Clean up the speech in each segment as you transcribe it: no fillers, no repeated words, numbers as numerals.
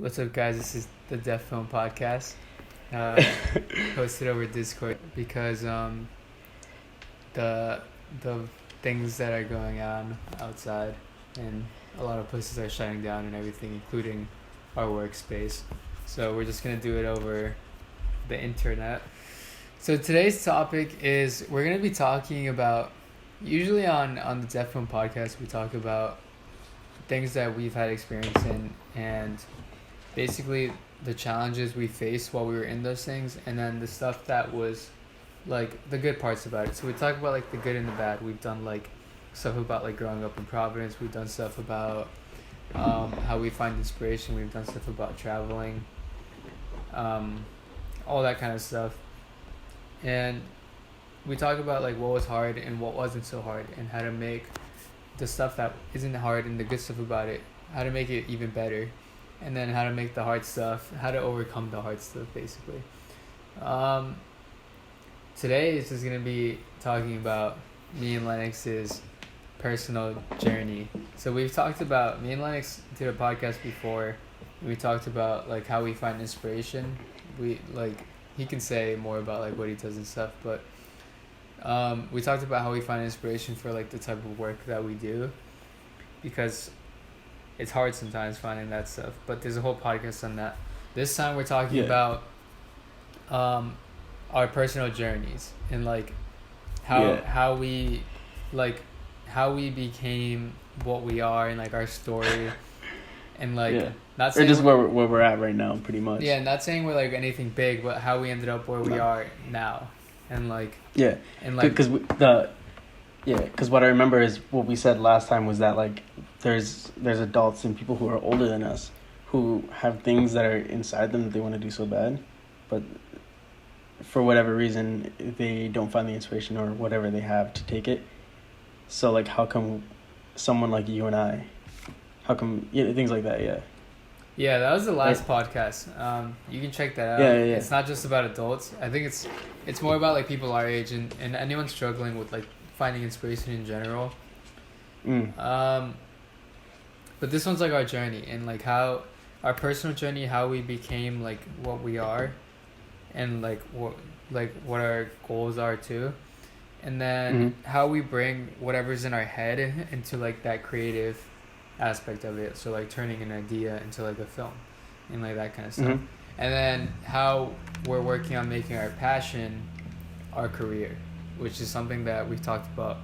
What's up, guys? This is the Deft Film podcast, uh, hosted over Discord because the the things that are going on outside and a lot of places are shutting down and everything, including our workspace. So we're just gonna do it over the internet. So today's topic is we're gonna be talking about. Usually on the Deft Film podcast, we talk about things that we've had experience in and basically the challenges we faced while we were in those things, and then the stuff that was like the good parts about it. So we talk about like the good and the bad. We've done like stuff about like growing up in Providence. We've done stuff about how we find inspiration. We've done stuff about traveling, all that kind of stuff. And we talk about like what was hard and what wasn't so hard, and how to make the stuff that isn't hard and the good stuff about it, how to make it even better, and then how to make the hard stuff, how to overcome the hard stuff, basically. Today is just going to be talking about me and Lennox's personal journey. So we've talked about, me and Lennox did a podcast before. We talked about like how we find inspiration. He can say more about like what he does and stuff, but we talked about how we find inspiration for like the type of work that we do, because it's hard sometimes finding that stuff, but there's a whole podcast on that. This time we're talking about our personal journeys and like how we became what we are, and like our story, and like not saying or just where we're at right now, pretty much. Yeah, not saying we're like anything big, but how we ended up where we are now, and like because what I remember is what we said last time was that like there's adults and people who are older than us who have things that are inside them that they want to do so bad, but for whatever reason they don't find the inspiration or whatever they have to take it. So like, how come someone like you and I, things like that. Yeah, that was the last podcast. You can check that out. Yeah. It's not just about adults. I think it's more about like people our age and anyone struggling with like finding inspiration in general. But this one's like our journey, and like how our personal journey, how we became like what we are, and like what our goals are too, and then how we bring whatever's in our head into like that creative aspect of it. So like turning an idea into like a film and like that kind of stuff. And then how we're working on making our passion our career, which is something that we've talked about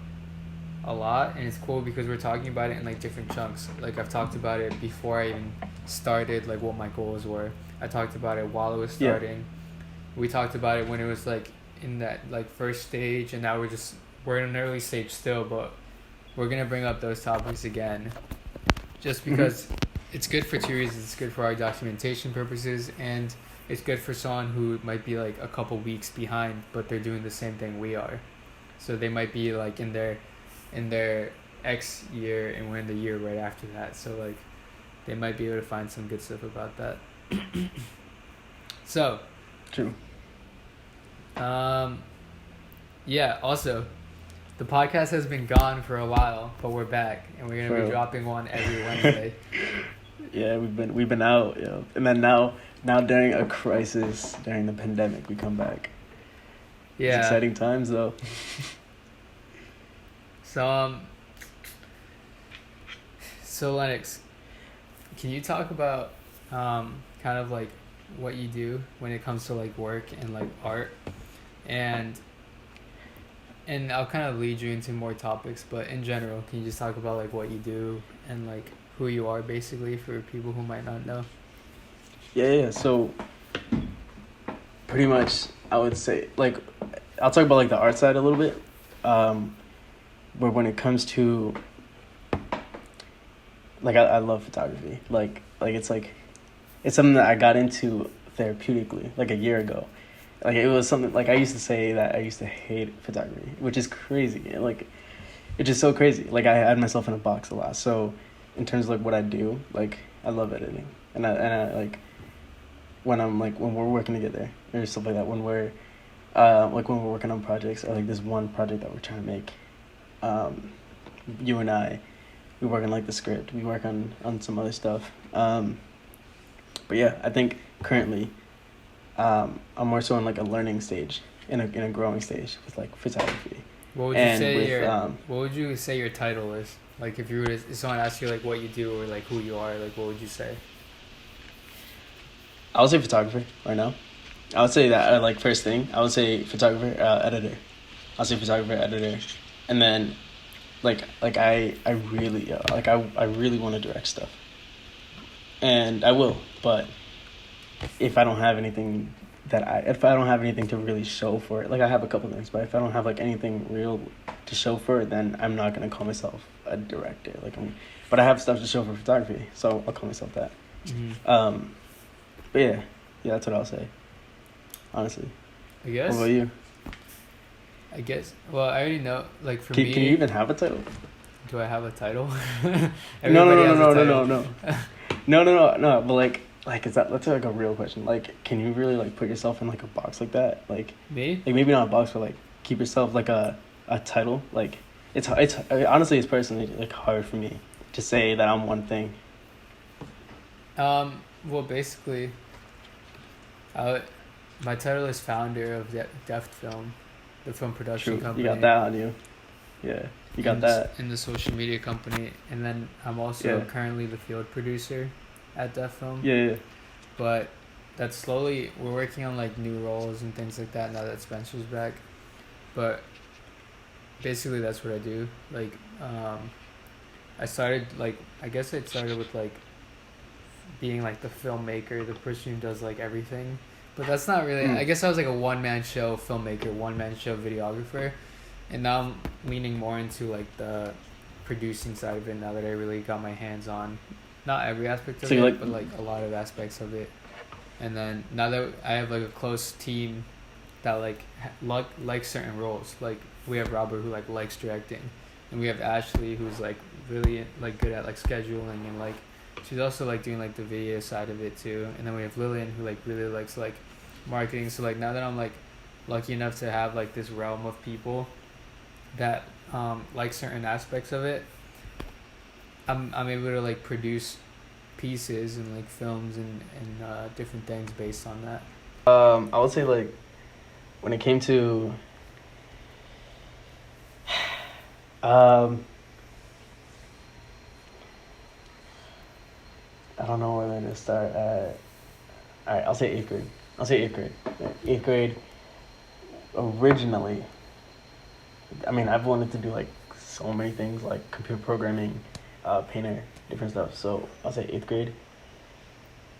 a lot, and it's cool because we're talking about it in like different chunks. Like I've talked about it before I even started, like what my goals were. I talked about it while it was starting. We talked about it when it was like in that like first stage, and now we're in an early stage still, but we're gonna bring up those topics again just because it's good for two reasons. It's good for our documentation purposes, and it's good for someone who might be like a couple weeks behind, but they're doing the same thing we are. So they might be like in their X year, and we're in the year right after that. So like they might be able to find some good stuff about that. So true. Also, the podcast has been gone for a while, but we're back, and we're gonna be dropping one every Wednesday. We've been out, and then now during a crisis, during the pandemic, we come back. Yeah, it's exciting times though. So Lennox, can you talk about kind of like what you do when it comes to like work and like art, and I'll kind of lead you into more topics, but in general, can you just talk about like what you do and like who you are, basically, for people who might not know? Yeah. So pretty much, I would say like I'll talk about like the art side a little bit. But when it comes to like I love photography. Like it's something that I got into therapeutically like a year ago. Like it was something like I used to say that I used to hate photography, which is crazy. Like it's just so crazy. Like I had myself in a box a lot. So in terms of like what I do, like I love editing, and I like when we're working together or stuff like that, when we're working on projects, or like this one project that we're trying to make. You and I, we work on like the script. We work on some other stuff. But yeah, I think currently, I'm more so in like a learning stage, in a growing stage with like photography. What would you And say with your What would you say your title is? Like if you were to, if someone asked you like what you do or like who you are, like what would you say? I would say photographer right now. I would say that like first thing. I would say photographer, editor. I'll say photographer, editor, and then I really I really want to direct stuff, and I will. But if I don't have anything if I don't have anything to really show for it, like I have a couple things, but if I don't have like anything real to show for it, then I'm not gonna call myself a director. But I have stuff to show for photography, so I'll call myself that. Mm-hmm. But yeah, that's what I'll say. Honestly. I guess. What about you? I guess. Well, I already know. Like for Can me, you even have a title? do I have a title? No. No. But like that's like a real question. Like, can you really like put yourself in like a box like that? Like Me? Like maybe not a box, but like keep yourself like a title. Like it's honestly it's personally like hard for me to say that I'm one thing. Well, basically, my title is founder of Deft Film, the film production company. You got that on you. Yeah, you got that. In the social media company, and then I'm also currently the field producer at Deftfilm. Yeah. But that's slowly, we're working on like new roles and things like that now that Spencer's back. But basically that's what I do. Like, I started with like being like the filmmaker, the person who does like everything. But that's not really, I guess I was like a one-man show filmmaker, one-man show videographer. And now I'm leaning more into like the producing side of it now that I really got my hands on not every aspect of it, but like a lot of aspects of it. And then now that I have like a close team that like likes certain roles, like we have Robert who like likes directing, and we have Ashley who's like really like good at like scheduling, and like she's also like doing like the video side of it too. And then we have Lillian who like really likes like marketing. So like now that I'm like lucky enough to have like this realm of people that like certain aspects of it, I'm able to like produce pieces and like films and different things based on that. I would say like when it came to I don't know where to start at. All right, I'll say 8th grade. 8th grade. Originally, I mean, I've wanted to do like so many things like computer programming, painter, different stuff. So I'll say 8th grade.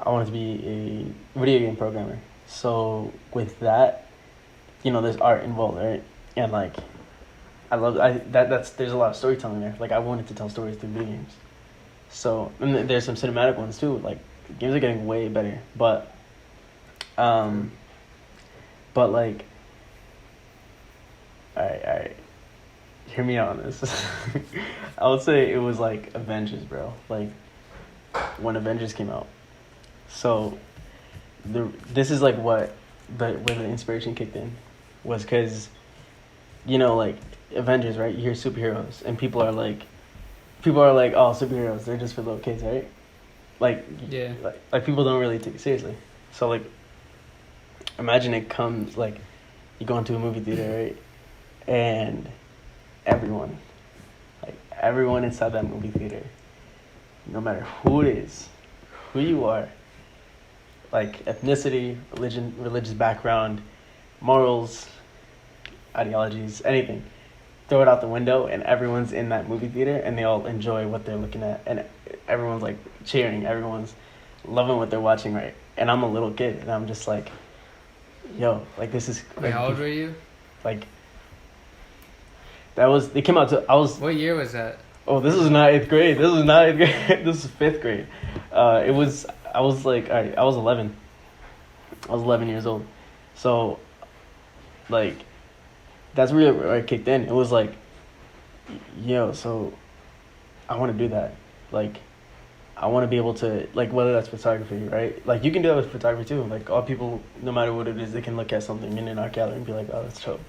I wanted to be a video game programmer. So with that, there's art involved, right? And like, there's a lot of storytelling there. Like I wanted to tell stories through video games. So and there's some cinematic ones too. Like games are getting way better, but like, all right. Hear me out on this. I would say it was like Avengers, bro. Like when Avengers came out. So this is like where the inspiration kicked in was because like Avengers, right? You hear superheroes and people are like oh, superheroes, they're just for little kids, right? Like yeah, like people don't really take it seriously. So like imagine it comes like you go into a movie theater, right? And everyone inside that movie theater, no matter who it is, who you are, like ethnicity, religious background, morals, ideologies, anything, throw it out the window, and everyone's in that movie theater and they all enjoy what they're looking at, and everyone's like cheering, everyone's loving what they're watching, right? And I'm a little kid and I'm just like, yo, like this is Wait, how old were you? Like they came out What year was that? Oh, this was not 8th grade. This was 5th grade. I was 11. I was 11 years old. So, like, that's really where it kicked in. It was like, so I want to do that. Like, I want to be able to, like, whether that's photography, right? Like, you can do that with photography too. Like, all people, no matter what it is, they can look at something in an art gallery and be like, oh, that's dope.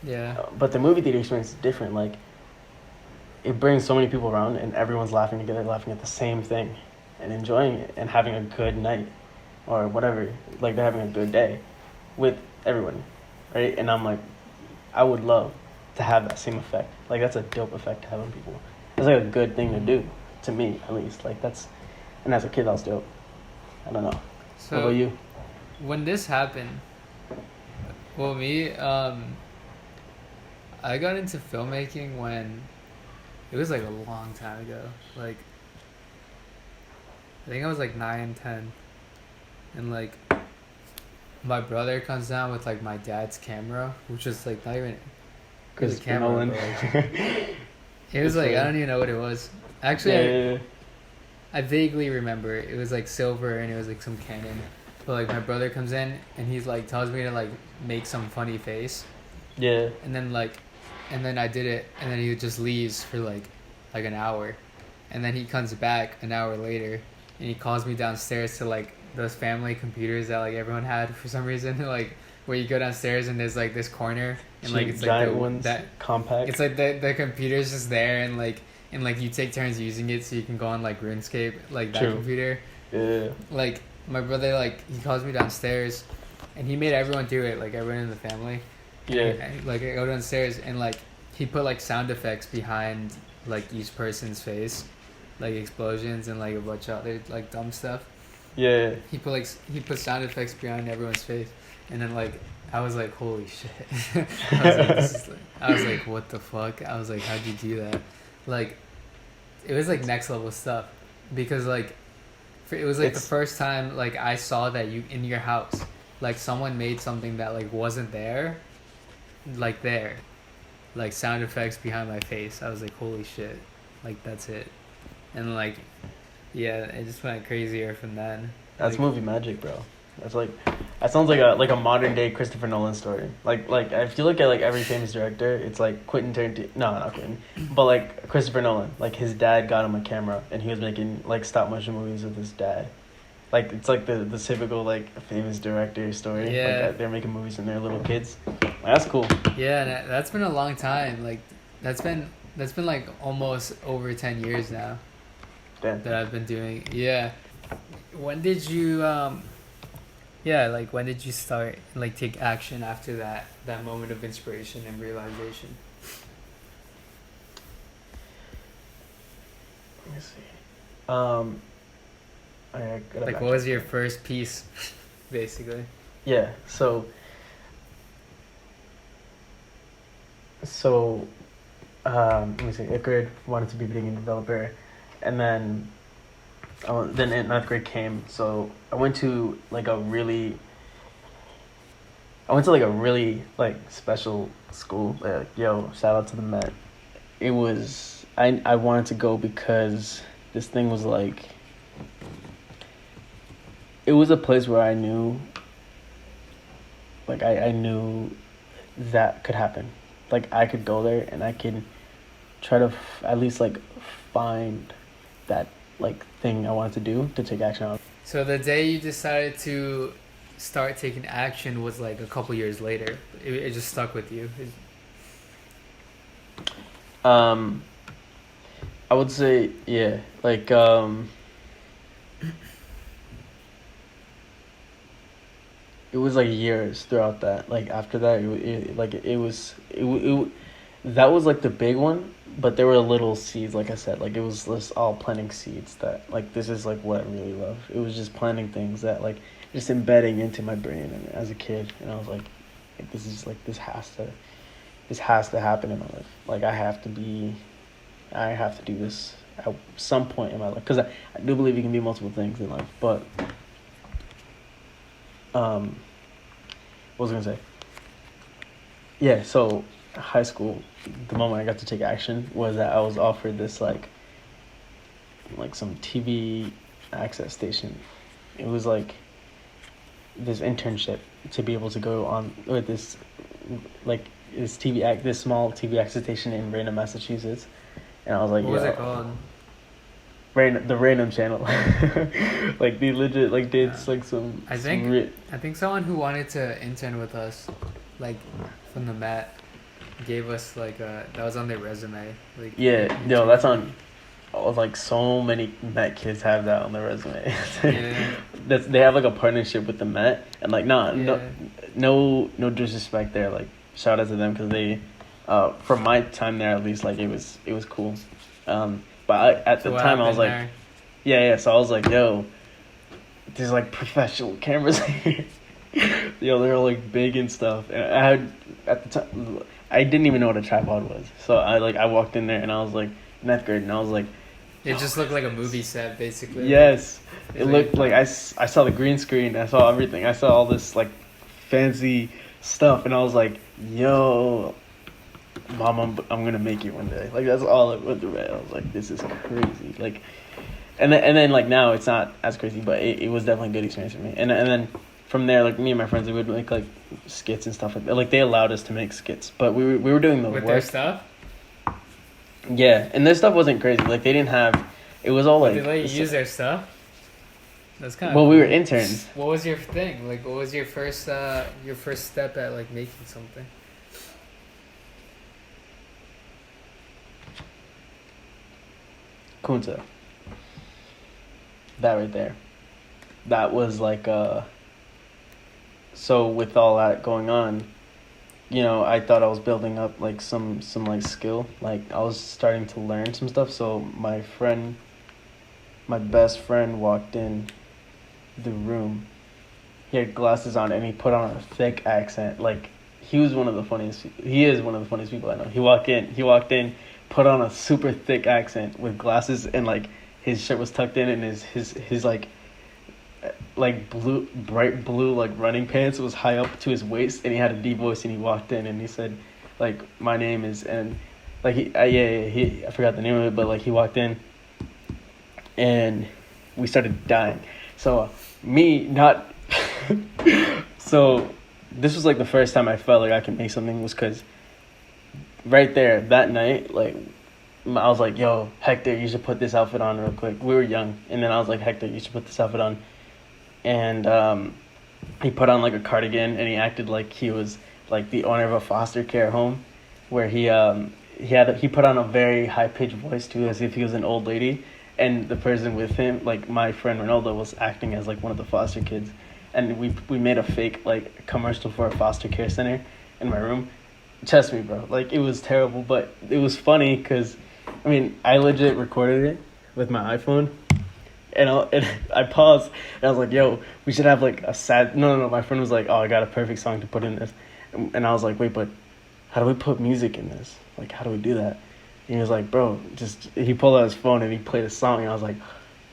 Yeah. But the movie theater experience is different. Like, it brings so many people around and everyone's laughing together, laughing at the same thing. and enjoying it and having a good night or whatever. Like they're having a good day with everyone, right? And I'm like, I would love to have that same effect. Like that's a dope effect to have on people. It's like a good thing to do, to me at least. Like that's, and as a kid, that was dope. I don't know. So what about you? when this happened, well, me, I got into filmmaking when it was like a long time ago. Like I think I was like 9, 10, and like my brother comes down with like my dad's camera, which is like not even Chris a camera. Nolan. But, like, it was like I don't even know what it was. Actually, Yeah. I vaguely remember it was like silver and it was like some Canon. But like my brother comes in and he's like tells me to like make some funny face, Yeah. and then I did it, and then he just leaves for like an hour, and then he comes back an hour later and he calls me downstairs to like those family computers that like everyone had for some reason, like where you go downstairs and there's like this corner and like it's like giant ones, that compact. it's like the computer's just there, and like you take turns using it so you can go on like RuneScape, like that True. computer. Yeah. Like my brother, like he calls me downstairs and he made everyone do it, like everyone in the family. Yeah. Like I go downstairs and like he put like sound effects behind like each person's face, like explosions and like a bunch of other like dumb stuff. Yeah. He put sound effects behind everyone's face, and then like I was like, holy shit. I was like, what the fuck? I was like, how'd you do that? Like it was like next level stuff, because like it was like the first time like I saw that you in your house, like someone made something that like wasn't there, like sound effects behind my face. I was like, holy shit, like that's it. And like yeah, it just went crazier from then. That's like, movie magic, bro. That's like, that sounds like a modern day Christopher Nolan story. Like if you look at like every famous director, it's like Quentin Tarantino. No, not Quentin, but like Christopher Nolan. Like his dad got him a camera, and he was making like stop motion movies with his dad. Like it's like the typical like famous director story. Yeah. Like they're making movies when they're little kids. Like, that's cool. Yeah, and that's been a long time. Like that's been like almost over 10 years now. Damn. That I've been doing. Yeah. When did you when did you start like take action after that moment of inspiration and realization? Let me see. Like what was your first piece, basically? Yeah. So let me see. 8th grade, wanted to be a video game developer, and then then 9th grade came. So I went to like a really like special school. Yo, shout out to the Met. It was I wanted to go because this thing was like, it was a place where I knew, like I knew that could happen. Like I could go there and I could try to at least like find that like thing I wanted to do to take action on. So the day you decided to start taking action was like a couple years later. It just stuck with you. I would say yeah, like it was like years throughout that. Like after that, that was like the big one, but there were little seeds. Like I said, like it was just all planting seeds that like this is like what I really love. It was just planting things that like just embedding into my brain and as a kid, and I was like this is like this has to happen in my life. Like I have to do this at some point in my life, because I do believe you can be multiple things in life. But what was I gonna say? Yeah, so high school, the moment I got to take action was that I was offered this like some TV access station. It was like this internship to be able to go on with this this small TV access station in Raynham, Massachusetts, and I was like, what was it called? The Random Channel. Like they legit like did like some. I think someone who wanted to intern with us, like from the Met, gave us like that was on their resume. Like yeah, no, that's on. like so many Met kids have that on their resume. Yeah. They have like a partnership with the Met, and like Yeah. no disrespect there. Like shout out to them because they, from my time there at least, like it was cool. But at So the what time I was happened like, there? yeah. So I was like, yo, there's like professional cameras here. Yo, they're all like big and stuff. And I had at the time, I didn't even know what a tripod was. So I walked in there and I was like ninth grade and I was like, It just looked like a movie set, basically. yes, It's it like- looked like I saw the green screen. I saw everything. I saw all this like fancy stuff, and I was like, yo, mom, I'm gonna make it one day. Like that's all it went through my head. I was like, this is crazy. Like, and then like now it's not as crazy, but it was definitely a good experience for me. And then from there, like me and my friends, we would make like skits and stuff like that. Like they allowed us to make skits, but we were doing the with their work. stuff. Yeah, and their stuff wasn't crazy. Like they didn't have. It was all like. Did they let you use their stuff? That's kind of. Well, we were interns. What was your thing? Like, what was your first step at like making something? Kunta. That right there. That was like so with all that going on, you know, I thought I was building up like some like skill. Like I was starting to learn some stuff. So my best friend walked in the room. He had glasses on and he put on a thick accent. Like he is one of the funniest people I know. He walked in, put on a super thick accent with glasses and like his shirt was tucked in and his like bright blue like running pants was high up to his waist and he had a deep voice and he walked in and he said like my name is and like I forgot the name of it but like he walked in and we started dying. So me not so this was like the first time I felt like I could make something was because right there that night like I was like, yo, Hector, you should put this outfit on real quick. We were young. And then I was like, Hector, you should put this outfit on. And he put on like a cardigan and he acted like he was like the owner of a foster care home where he put on a very high pitched voice too as if he was an old lady. And the person with him, like my friend Ronaldo, was acting as like one of the foster kids. And we made a fake like commercial for a foster care center in my room. Trust me, bro. Like it was terrible, but it was funny because I mean, I legit recorded it with my iPhone, and I paused, and I was like, yo, we should have, like, a sad... No, my friend was like, oh, I got a perfect song to put in this. And I was like, wait, but how do we put music in this? Like, how do we do that? And he was like, bro, he pulled out his phone, and he played a song, and I was like,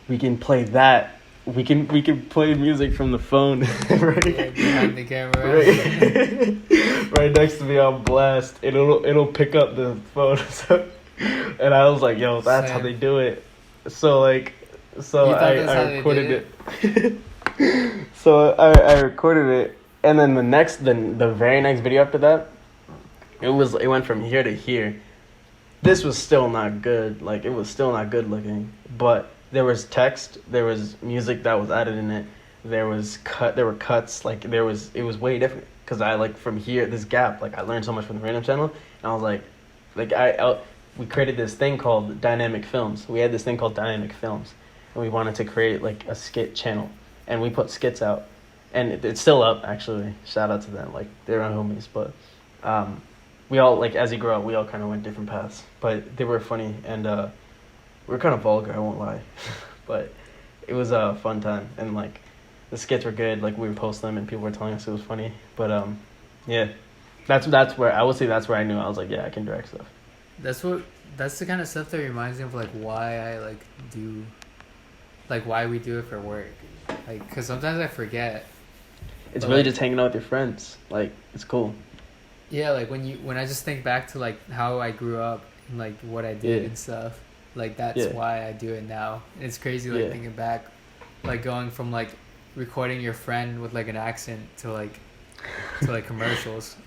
we can play that. We can play music from the phone. Right? Yeah, behind the camera. Right, right next to me on blast. It'll pick up the phone, so... And I was like, yo, that's how they do it. So I recorded it. So I recorded it. And then the very next video after that, it went from here to here. This was still not good. Like, it was still not good looking. But there was text, there was music that was added in it. There were cuts. Like, it was way different. Because I, like, from here, this gap, like, I learned so much from the random channel. And I was like we created this thing called Dynamic Films. We had this thing called Dynamic Films, and we wanted to create like a skit channel, and we put skits out, and it's still up actually. Shout out to them, like they're our homies. But we all like as you grow up, we all kind of went different paths, but they were funny and we were kind of vulgar. I won't lie, but it was a fun time, and like the skits were good. Like we would post them, and people were telling us it was funny. But yeah, that's where I would say that's where I knew I was like, yeah, I can direct stuff. That's the kind of stuff that reminds me of like why I like do, like why we do it for work, like because sometimes I forget. It's really like, just hanging out with your friends. Like it's cool. Yeah, like when I just think back to like how I grew up and like what I did and stuff, like that's why I do it now. And it's crazy like thinking back, like going from like recording your friend with like an accent to like commercials.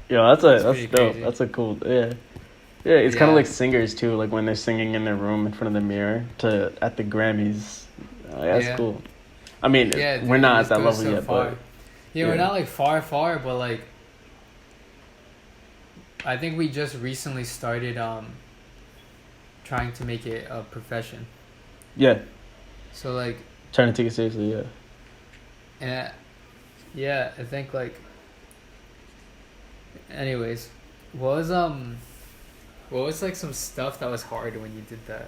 Yeah, that's dope. Crazy. That's a cool Yeah, it's kind of like singers too, like when they're singing in their room in front of the mirror at the Grammys. That's cool. I mean, we're not at that level yet, far. but we're not like far, but like I think we just recently started trying to make it a profession. Yeah. So like, Trying to take it seriously. Yeah. and yeah, I think like. Anyways, what was like some stuff that was hard when you did that?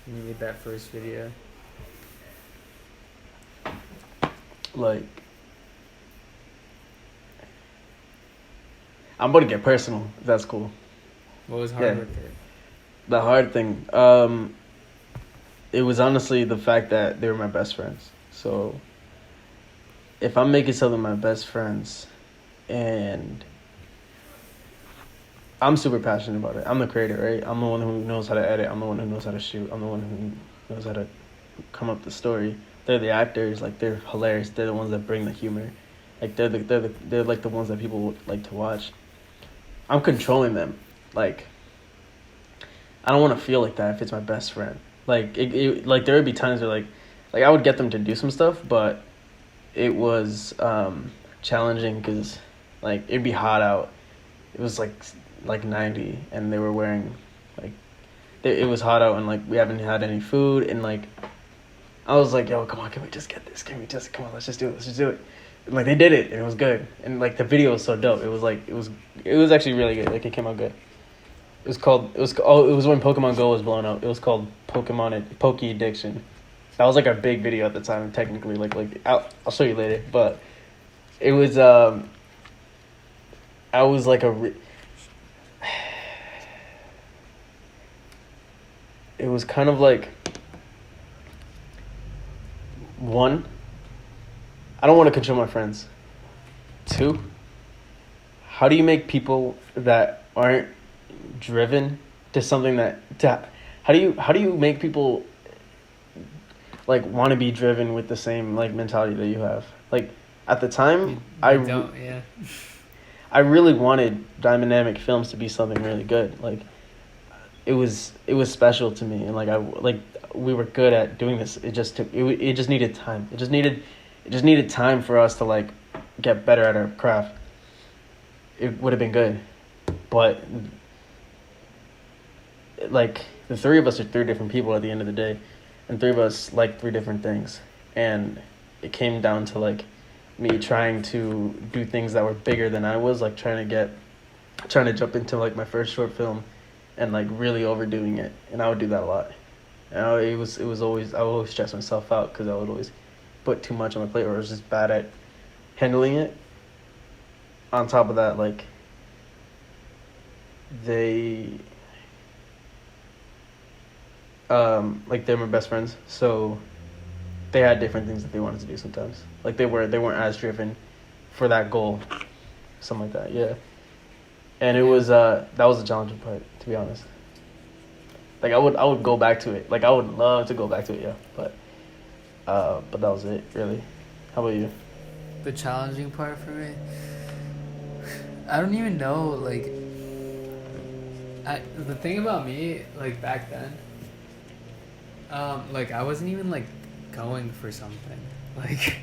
When you made that first video. Like, I'm about to get personal. If that's cool. What was hard Yeah. with it? The hard thing, it was honestly the fact that they were my best friends. So, if I'm making something with my best friends, and I'm super passionate about it. I'm the creator, right? I'm the one who knows how to edit. I'm the one who knows how to shoot. I'm the one who knows how to come up with the story. They're the actors. Like, they're hilarious. They're the ones that bring the humor. Like, they're like the ones that people would like to watch. I'm controlling them. Like, I don't want to feel like that if it's my best friend. Like, like there would be times where like I would get them to do some stuff, but it was challenging because like it'd be hot out. It was like 90, and they were wearing like it was hot out, and like we haven't had any food, and like I was like, yo, come on, can we just get this? Come on, let's just do it. And, like, they did it, and it was good, and like the video was so dope. It was like it was actually really good. Like, it came out good. It was when Pokemon Go was blowing up. It was called Poke Addiction. That was like our big video at the time. Technically, like I'll show you later. But it was I was like it was kind of like, one, I don't want to control my friends. Two, how do you make people that aren't driven to something how do you make people like want to be driven with the same like mentality that you have? Like, at the time, I really wanted Dynamic Films to be something really good. Like, it was special to me, and we were good at doing this. It just needed time. It just needed time for us to like get better at our craft. It would have been good, but like the three of us are three different people at the end of the day, and three of us like three different things, and it came down to like me trying to do things that were bigger than I was, like trying to jump into like my first short film and like really overdoing it, and I would do that a lot. And I would always stress myself out because I would always put too much on my plate, or I was just bad at handling it. On top of that, like they're my best friends, so they had different things that they wanted to do sometimes. Like, they weren't as driven for that goal, something like that. Yeah, and it was that was the challenging part, to be honest. Like, I would go back to it. Like, I would love to go back to it, yeah. But that was it, really. How about you? The challenging part for me, I don't even know. Like, the thing about me, like back then, like I wasn't even like going for something. Like,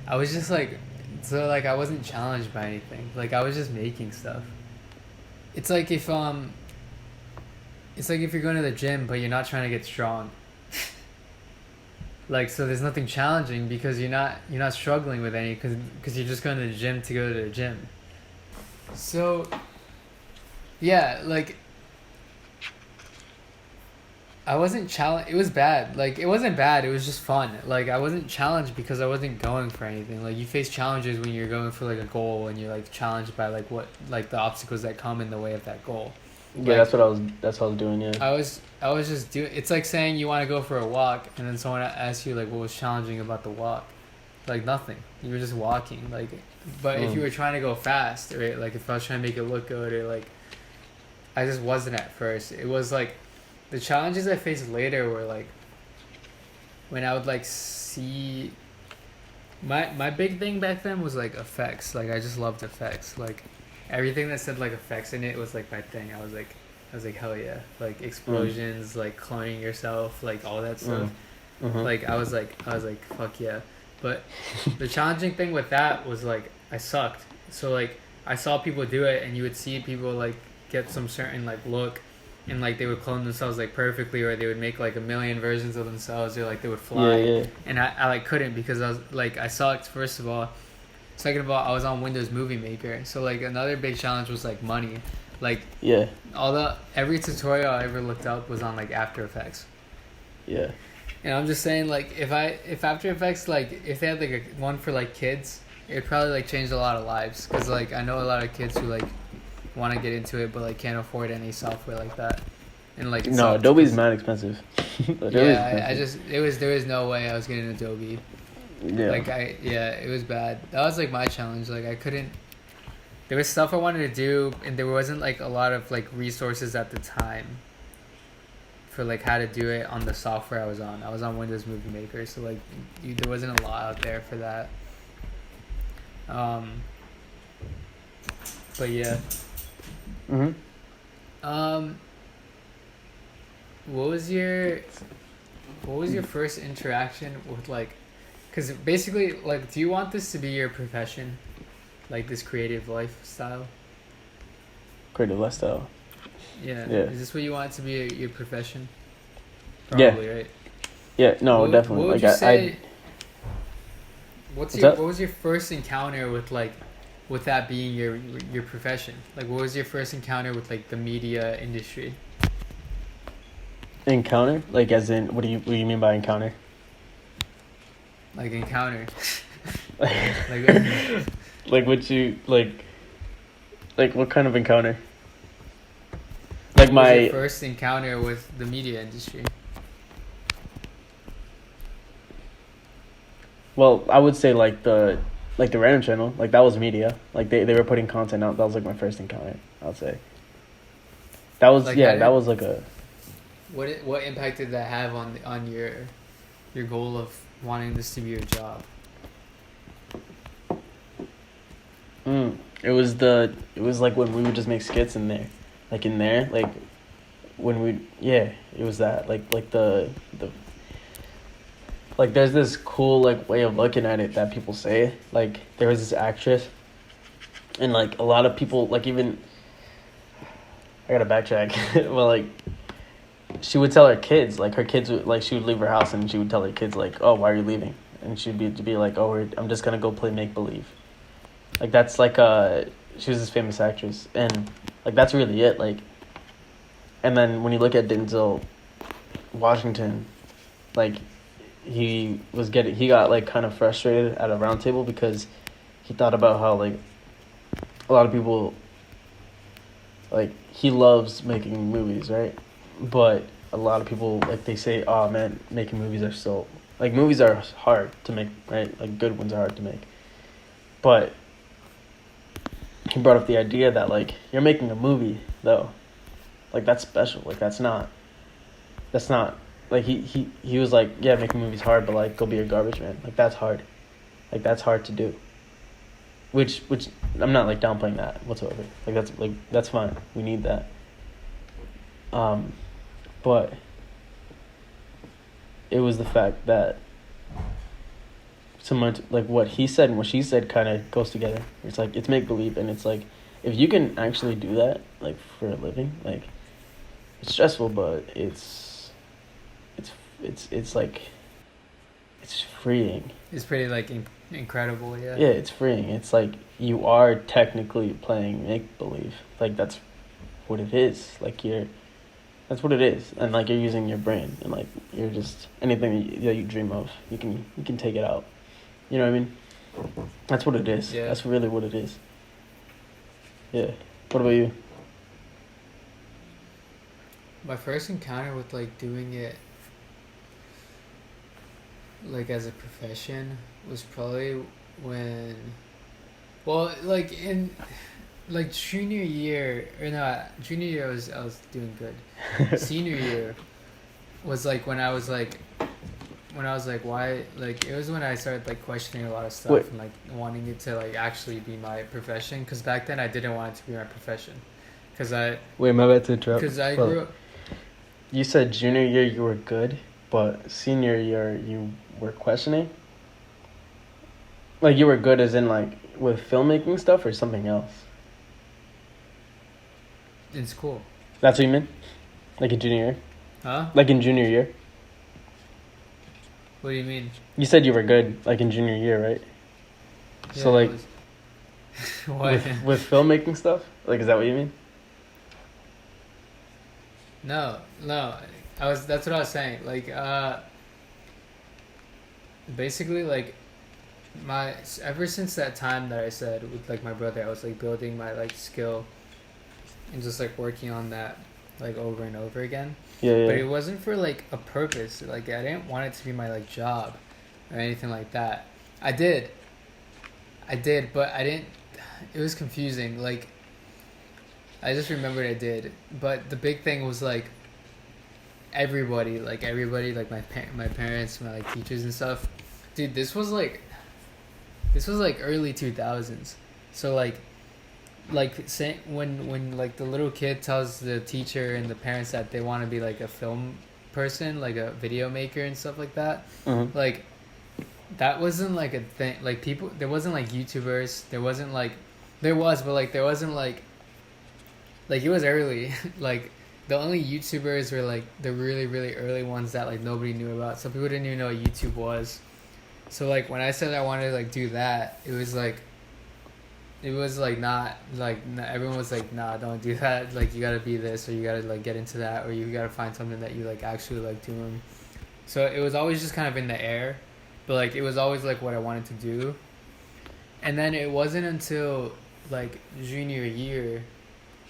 I was just like, so like I wasn't challenged by anything. Like, I was just making stuff. It's like if you're going to the gym but you're not trying to get strong. Like, so there's nothing challenging because you're not struggling with any, because you're just going to the gym to go to the gym. So yeah, like I wasn't challenged. It was bad. Like, it wasn't bad. It was just fun. Like, I wasn't challenged because I wasn't going for anything. Like, you face challenges when you're going for like a goal, and you're like challenged by like the obstacles that come in the way of that goal. Yeah, like, that's what I was doing. Yeah. I was just doing. It's like saying you want to go for a walk, and then someone asks you like, what was challenging about the walk? Like, nothing. You were just walking. Like, but if you were trying to go fast, right? Like, if I was trying to make it look good, or like, I just wasn't at first. It was like, the challenges I faced later were like, when I would like see. My big thing back then was like effects. Like, I just loved effects. Like, everything that said like effects in it was like my thing. I was like hell yeah. Like, explosions, like cloning yourself, like all that stuff. Like, I was like fuck yeah. But the challenging thing with that was like, I sucked. So like, I saw people do it, and you would see people like get some certain like look, and like they would clone themselves like perfectly, or they would make like a million versions of themselves, or like they would Yeah, fly. yeah. And I like couldn't, because I was like, I sucked, first of all. Second of all, I was on Windows Movie Maker, so like another big challenge was like money. Like Yeah, every tutorial I ever looked up was on like After Effects. yeah. And I'm just saying, like, if After Effects, like, if they had like a one for like kids, it'd probably like change a lot of lives. Cause like I know a lot of kids who like want to get into it, but like can't afford any software like that. And like No, Adobe's mad expensive. Yeah, I just there was no way I was getting Adobe. Yeah. Like it was bad. That was like my challenge. Like I couldn't. There was stuff I wanted to do, and there wasn't like a lot of like resources at the time for like how to do it on the software I was on. I was on Windows Movie Maker, so like there wasn't a lot out there for that. But yeah. Mhm. What was your first interaction with like, because basically like, do you want this to be your profession, like this creative lifestyle? Creative lifestyle. Yeah. Yeah. Is this what you want it to be your profession? Yeah. Probably, right? Yeah, no, What definitely. would Like you say? What's What that? was your first encounter with like, with that being your profession? Like, what was your first encounter with like the media industry? Encounter? Like as in what do you mean by encounter? Like encounter. like like what you like what kind of encounter? Like What was my your first encounter with the media industry? well, I would say like the random channel, like that was media. Like they were putting content out. That was like my first encounter, I would say. That was Like, that was like a What impact did that have on your goal of wanting this to be your job? it was like when we would just make skits in there. Like in there, like when it was that like the like there's this cool like way of looking at it that people say. Like there was this actress, and like a lot of people like even I gotta backtrack. Well, like she would tell her kids, like her kids would like she would leave her house and she would tell her kids like, oh, why are you leaving? And she'd be like, oh, I'm just gonna go play make believe. Like that's like she was this famous actress, and like that's really it. Like, and then when you look at Denzel Washington, like he got like kind of frustrated at a round table because he thought about how like a lot of people like he loves making movies, right? But a lot of people like they say, oh man, making movies are so like movies are hard to make, right? Like good ones are hard to make. But he brought up the idea that like you're making a movie though. Like that's special. Like that's not like he was like, yeah, making movies hard, but like go be a garbage man. Like that's hard. Like that's hard to do. Which I'm not like downplaying that whatsoever. Like that's fine. We need that. But it was the fact that someone like what he said and what she said kind of goes together. It's like it's make believe, and it's like if you can actually do that like for a living, like it's stressful, but it's like it's freeing. It's pretty like incredible, yeah. Yeah, it's freeing. It's like you are technically playing make believe. Like that's what it is. Like that's what it is, and like you're using your brain, and like you're just anything that you dream of, you can take it out. You know what I mean? That's what it is. Yeah. That's really what it is. Yeah. What about you? My first encounter with like doing it like as a profession was probably when, well, like in like junior year or no, junior year I was doing good. Senior year was like when I was like why, like it was when I started like questioning a lot of stuff. Wait. And like wanting it to like actually be my profession, because back then I didn't want it to be my profession because Wait, my bad to interrupt. because I Well, grew up. You said junior year you were good, but senior year you were questioning? Like you were good as in like with filmmaking stuff or something else? In school. That's what you mean? Like in junior year? Huh? Like in junior year? What do you mean? You said you were good, like in junior year, right? So Yeah, like, it was... What? with filmmaking stuff? Like, is that what you mean? No. That's what I was saying. Like, basically, like, ever since that time that I said with like my brother, I was like building my like skill and just like working on that like over and over again. Yeah. But it wasn't for like a purpose. Like I didn't want it to be my like job or anything like that. I did, but I didn't. It was confusing. Like I just remembered I did, but the big thing was like everybody, like my parents, my like teachers and stuff. Dude, this was like early 2000s. So say when like the little kid tells the teacher and the parents that they want to be like a film person, like a video maker and stuff like that. Mm-hmm. Like that wasn't like a thing. Like people, there wasn't like YouTubers. There wasn't like there was, but like there wasn't like it was early. Like the only YouTubers were like the really really early ones that like nobody knew about. Some people didn't even know what YouTube was. So like when I said I wanted to like do that, it was like not like everyone was like, nah, don't do that. Like you gotta be this, or you gotta like get into that, or you gotta find something that you like actually like doing. So it was always just kind of in the air, but like it was always like what I wanted to do. And then it wasn't until like junior year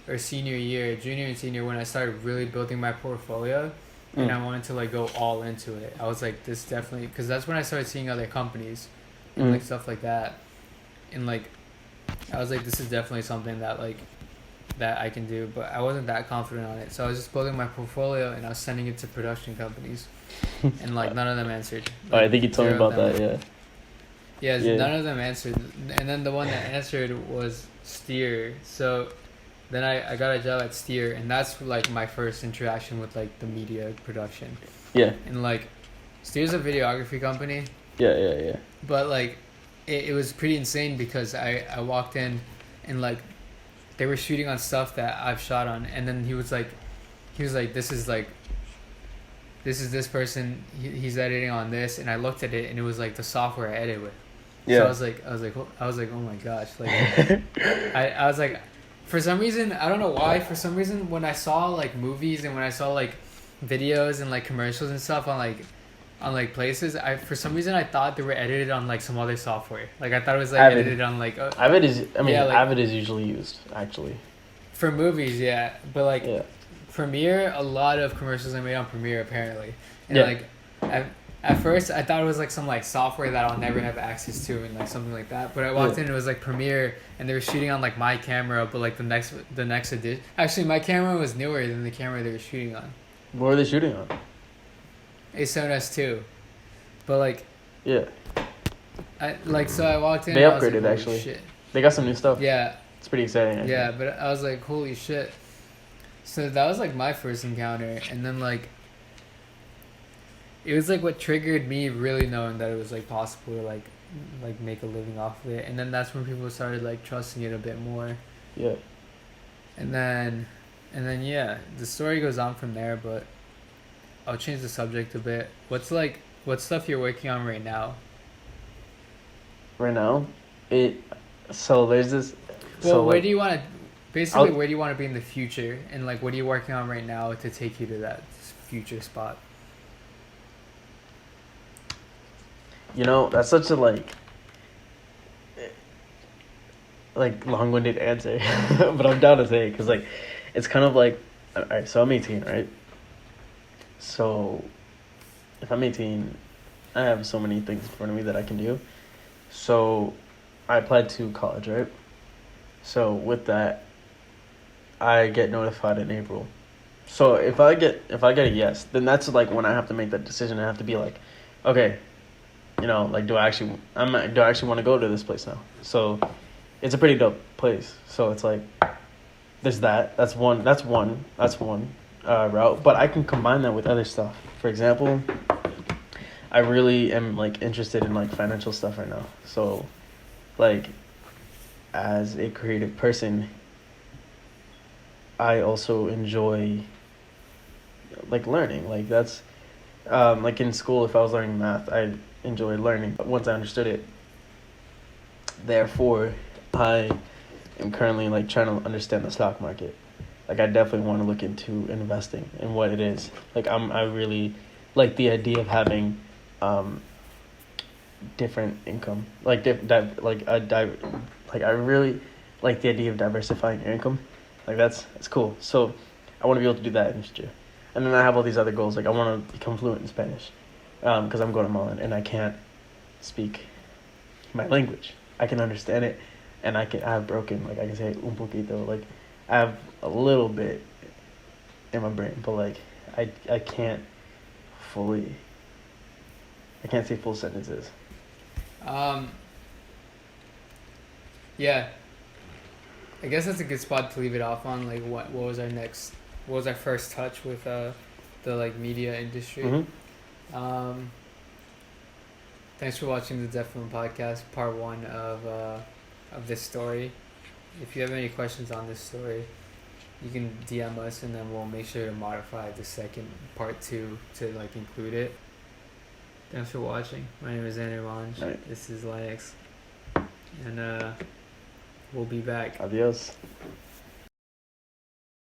or senior year, junior and senior, when I started really building my portfolio. And I wanted to like go all into it. I was like, this definitely, because that's when I started seeing other companies and like stuff like that, and like I was like, this is definitely something that like that I can do, but I wasn't that confident on it. So I was just building my portfolio and I was sending it to production companies, and like none of them answered. Like, I think you told me about that. Yeah. None of them answered, and then the one that answered was Steer. So then I got a job at Steer, and that's like my first interaction with like the media production. Yeah. And like Steer's a videography company. Yeah. But like it was pretty insane because I walked in and like they were shooting on stuff that I've shot on, and then he was like this is this person, he's editing on this, and I looked at it and it was like the software I edit with. Yeah. So I was like oh my gosh, like I was like, for some reason, I don't know why, for some reason when I saw like movies and when I saw like videos and like commercials and stuff on like places, for some reason I thought they were edited on like some other software. Like I thought it was like Avid. edited on like Avid is, I mean, yeah, like, Avid is usually used actually for movies, yeah. But like Premiere, a lot of commercials are made on Premiere apparently. And like at first I thought it was like some like software that I'll never have access to and like something like that. But I walked in and it was like Premiere, and they were shooting on like my camera, but like the next edition. Actually, my camera was newer than the camera they were shooting on. What were they shooting on? A7S2. But like yeah, so I walked in. They and upgraded, I was like, actually. shit. They got some new stuff. Yeah. It's pretty exciting. Yeah, but I was like, holy shit. So that was like my first encounter, and then like it was like what triggered me really knowing that it was like possible to like make a living off of it, and then that's when people started like trusting it a bit more. Yeah. And then yeah, the story goes on from there, but I'll change the subject a bit. What stuff you're working on right now? Right now, so there's this. Well, so where like, do you want to? Basically, where do you want to be in the future, and like what are you working on right now to take you to that future spot? You know, that's such a like long-winded answer, but I'm down to say it because like it's kind of like, all right, so I'm 18, right? So if I'm 18, I have so many things in front of me that I can do. So I applied to college, right? So with that, I get notified in April. So if I get a yes, then that's like when I have to make that decision. I have to be like, okay, you know, like do I actually want to go to this place now? So it's a pretty dope place. So it's like there's that's one route, but I can combine that with other stuff. For example, I really am like interested in like financial stuff right now. So like as a creative person, I also enjoy like learning. Like that's like in school, if I was learning math, I enjoyed learning. But once I understood it, therefore, I am currently like trying to understand the stock market. Like I definitely want to look into investing and what it is. Like I really like the idea of having different income. Like like I really like the idea of diversifying your income. Like that's cool. So I want to be able to do that in the future. And then I have all these other goals. Like I want to become fluent in Spanish, because I'm Guatemalan and I can't speak my language. I can understand it, and I have broken, like I can say un poquito. Like I have a little bit in my brain, but like I can't fully. I can't say full sentences. Yeah, I guess that's a good spot to leave it off on. Like, what was our next? What was our first touch with the like media industry? Mm-hmm. Thanks for watching the Deft Film podcast, part 1 of this story. If you have any questions on this story, you can DM us, and then we'll make sure to modify the second part 2 to like include it. Thanks for watching. My name is Xander. Right. This is Linux, and we'll be back. Adios.